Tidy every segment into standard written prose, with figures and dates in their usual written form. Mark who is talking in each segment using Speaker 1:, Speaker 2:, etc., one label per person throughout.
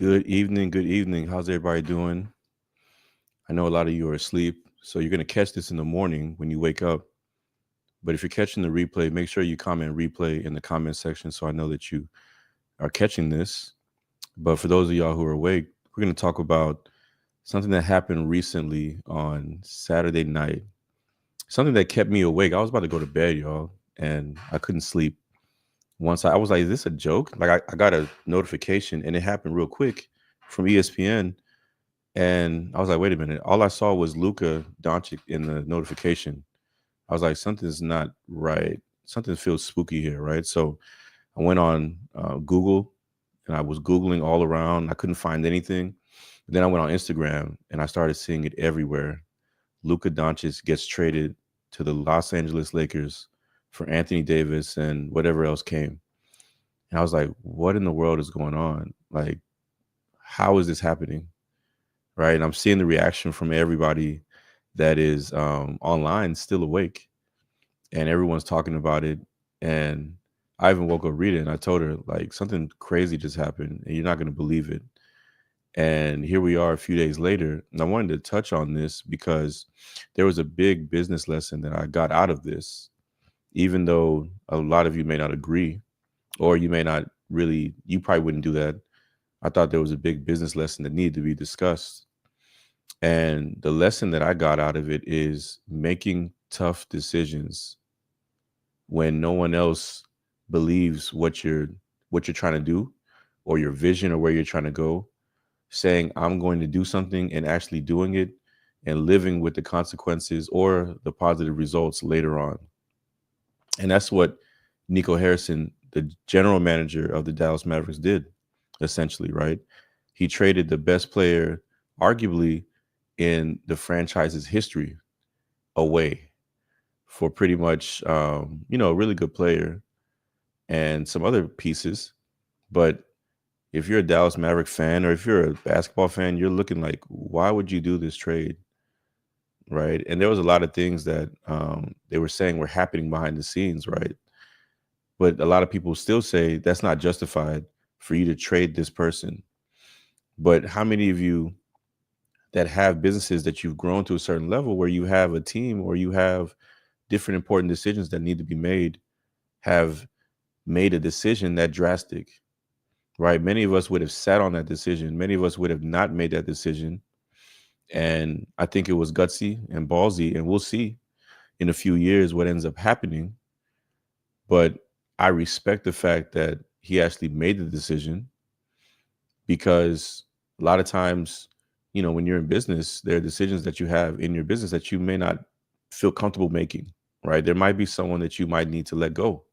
Speaker 1: Good evening. Good evening. How's everybody doing? I know a lot of you are asleep, so you're going to catch this in the morning when you wake up. But if you're catching the replay, make sure you comment replay in the comment section so I know that you are catching this. But for those of y'all who are awake, we're going to talk about something that happened recently on Saturday night. Something that kept me awake. I was about to go to bed, y'all, and I couldn't sleep. Once I was like, is this a joke? Like I got a notification and it happened real quick from ESPN. And I was like, wait a minute. All I saw was Luka Doncic in the notification. I was like, something's not right. Something feels spooky here, right? So I went on Google and I was Googling all around. I couldn't find anything. But then I went on Instagram and I started seeing it everywhere. Luka Doncic gets traded to the Los Angeles Lakers for Anthony Davis and whatever else came. And I was like, what in the world is going on? Like, how is this happening? Right. And I'm seeing the reaction from everybody that is online still awake, and everyone's talking about it. And I even woke up reading and I told her, like, something crazy just happened and you're not going to believe it. And here we are a few days later. And I wanted to touch on this because there was a big business lesson that I got out of this, even though a lot of you may not agree, or you may not really, you probably wouldn't do that. I thought there was a big business lesson that needed to be discussed. And the lesson that I got out of it is making tough decisions when no one else believes what you're trying to do, or your vision, or where you're trying to go. Saying I'm going to do something and actually doing it and living with the consequences or the positive results later on. And that's what Nico Harrison, the general manager of the Dallas Mavericks, did essentially, right? He traded the best player, arguably, in the franchise's history away for pretty much, a really good player and some other pieces. But if you're a Dallas Maverick fan, or if you're a basketball fan, you're looking like, why would you do this trade? Right. And there was a lot of things that they were saying were happening behind the scenes, right? But a lot of people still say that's not justified for you to trade this person. But how many of you that have businesses that you've grown to a certain level where you have a team, or you have different important decisions that need to be made, have made a decision that drastic, right? Many of us would have sat on that decision. Many of us would have not made that decision. And I think it was gutsy and ballsy, and we'll see in a few years what ends up happening. But I respect the fact that he actually made the decision, because a lot of times, when you're in business, there are decisions that you have in your business that you may not feel comfortable making, right? There might be someone that you might need to let go,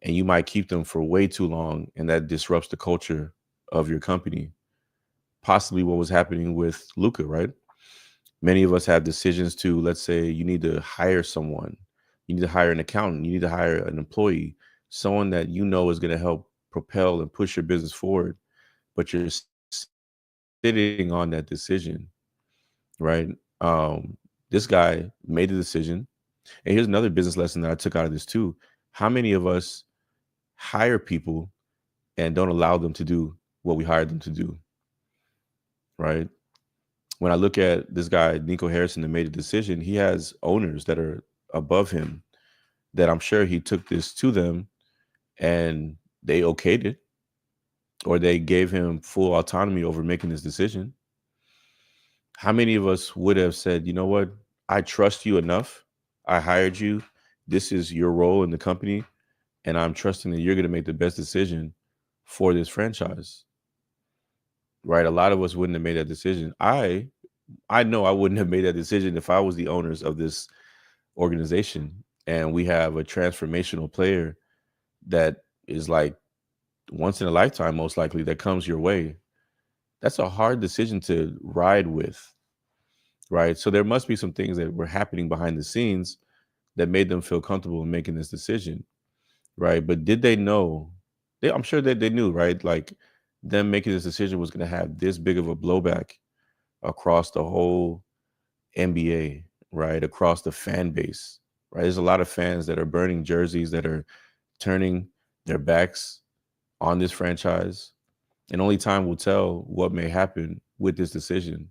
Speaker 1: and you might keep them for way too long, and that disrupts the culture of your company. Possibly what was happening with Luka, right? Many of us have decisions to, let's say you need to hire someone, you need to hire an accountant, you need to hire an employee, someone that you know is going to help propel and push your business forward, but you're sitting on that decision, right? This guy made the decision. And here's another business lesson that I took out of this too. How many of us hire people and don't allow them to do what we hired them to do, right? When I look at this guy, Nico Harrison, that made a decision, he has owners that are above him that I'm sure he took this to them and they okayed it, or they gave him full autonomy over making this decision. How many of us would have said, you know what, I trust you enough. I hired you. This is your role in the company, and I'm trusting that you're going to make the best decision for this franchise, right? A lot of us wouldn't have made that decision. I know I wouldn't have made that decision if I was the owners of this organization, and we have a transformational player that is like once in a lifetime, most likely, that comes your way. That's a hard decision to ride with, right? So there must be some things that were happening behind the scenes that made them feel comfortable in making this decision, right? But did they know? I'm sure that they knew, right? Like, them making this decision was going to have this big of a blowback across the whole NBA, right? Across the fan base, right? There's a lot of fans that are burning jerseys, that are turning their backs on this franchise. And only time will tell what may happen with this decision.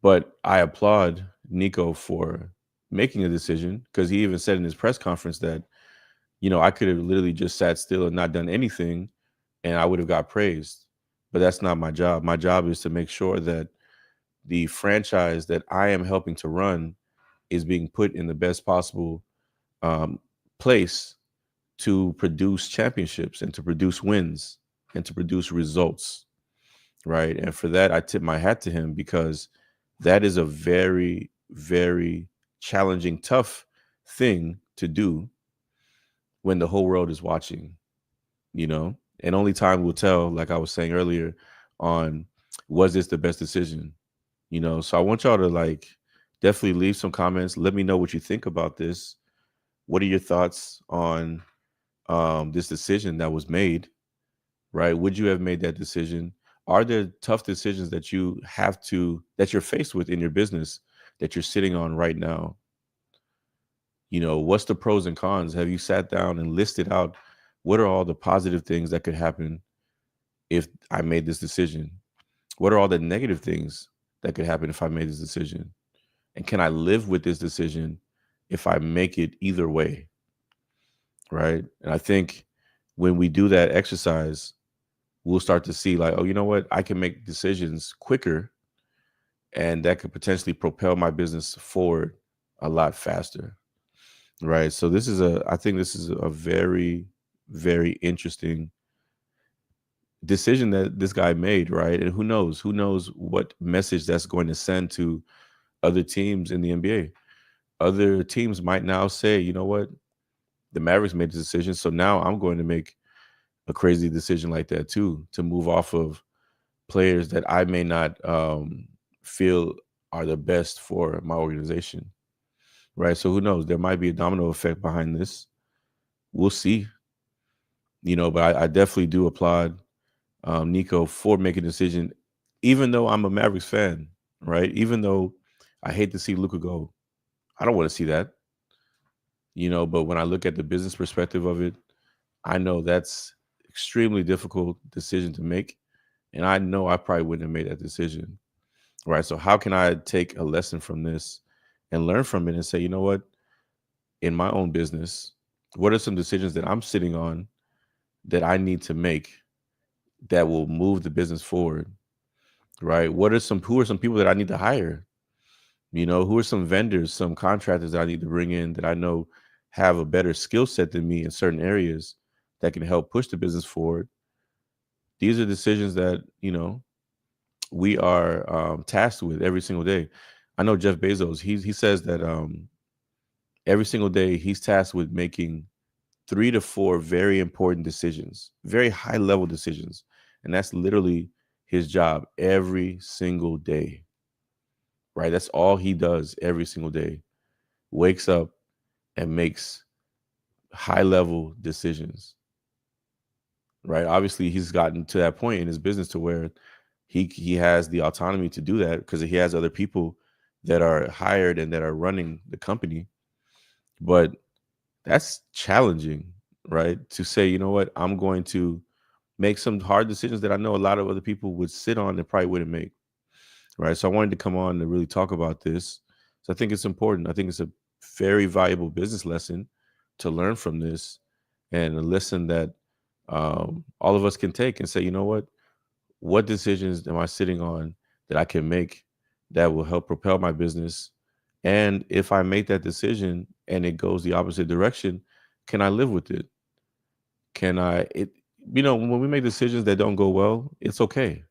Speaker 1: But I applaud Nico for making a decision, because he even said in his press conference that, I could have literally just sat still and not done anything and I would have got praised. But that's not my job. My job is to make sure that the franchise that I am helping to run is being put in the best possible um, place to produce championships and to produce wins and to produce results, right? And for that, I tip my hat to him, because that is a very, very challenging, tough thing to do when the whole world is watching, and only time will tell, like I was saying earlier, on was this the best decision, So I want y'all to definitely leave some comments. Let me know what you think about this. What are your thoughts on this decision that was made, right? Would you have made that decision? Are there tough decisions that that you're faced with in your business that you're sitting on right now? What's the pros and cons? Have you sat down and listed out what are all the positive things that could happen if I made this decision? What are all the negative things that could happen if I made this decision? And can I live with this decision if I make it either way? Right. And I think when we do that exercise, we'll start to see oh, you know what? I can make decisions quicker, and that could potentially propel my business forward a lot faster. Right. So I think this is a very, very interesting decision that this guy made. Right. And who knows what message that's going to send to other teams in the NBA. Other teams might now say, you know what? The Mavericks made the decision, so now I'm going to make a crazy decision like that too, to move off of players that I may not feel are the best for my organization, right? So who knows? There might be a domino effect behind this. We'll see, but I definitely do applaud Nico for making a decision, even though I'm a Mavericks fan, right? Even though I hate to see Luka go. I don't want to see that, but when I look at the business perspective of it, I know that's extremely difficult decision to make. And I know I probably wouldn't have made that decision. Right. So how can I take a lesson from this and learn from it and say, you know what, in my own business, what are some decisions that I'm sitting on that I need to make that will move the business forward? Right. Who are some people that I need to hire? Who are some vendors, some contractors that I need to bring in that I know have a better skill set than me in certain areas that can help push the business forward? These are decisions that, we are tasked with every single day. I know Jeff Bezos, he says that every single day he's tasked with making 3 to 4 very important decisions, very high level decisions. And that's literally his job every single day, right? That's all he does every single day. Wakes up and makes high level decisions, right? Obviously, he's gotten to that point in his business to where he has the autonomy to do that because he has other people that are hired and that are running the company. But that's challenging, right? To say, you know what, I'm going to make some hard decisions that I know a lot of other people would sit on and probably wouldn't make, right? So I wanted to come on to really talk about this. So I think it's important. I think it's a very valuable business lesson to learn from this, and a lesson that all of us can take and say, you know what decisions am I sitting on that I can make that will help propel my business? And if I make that decision and it goes the opposite direction, can I live with it? When we make decisions that don't go well, it's okay.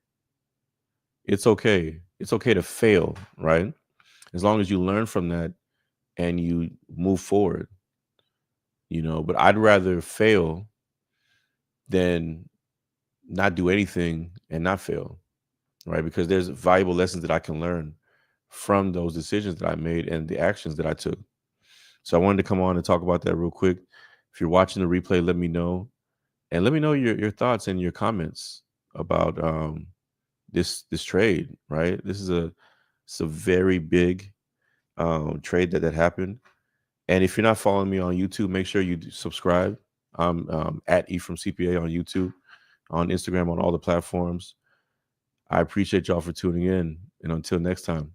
Speaker 1: It's okay. It's okay to fail, right? As long as you learn from that and you move forward, but I'd rather fail than not do anything and not fail, right? Because there's valuable lessons that I can learn from those decisions that I made and the actions that I took. So I wanted to come on and talk about that real quick. If you're watching the replay, let me know. And let me know your thoughts and your comments about this trade, right? It's a very big trade that happened. And if you're not following me on YouTube, make sure you subscribe. I'm at Ephraim CPA on YouTube. on Instagram, on all the platforms. I appreciate y'all for tuning in. And until next time.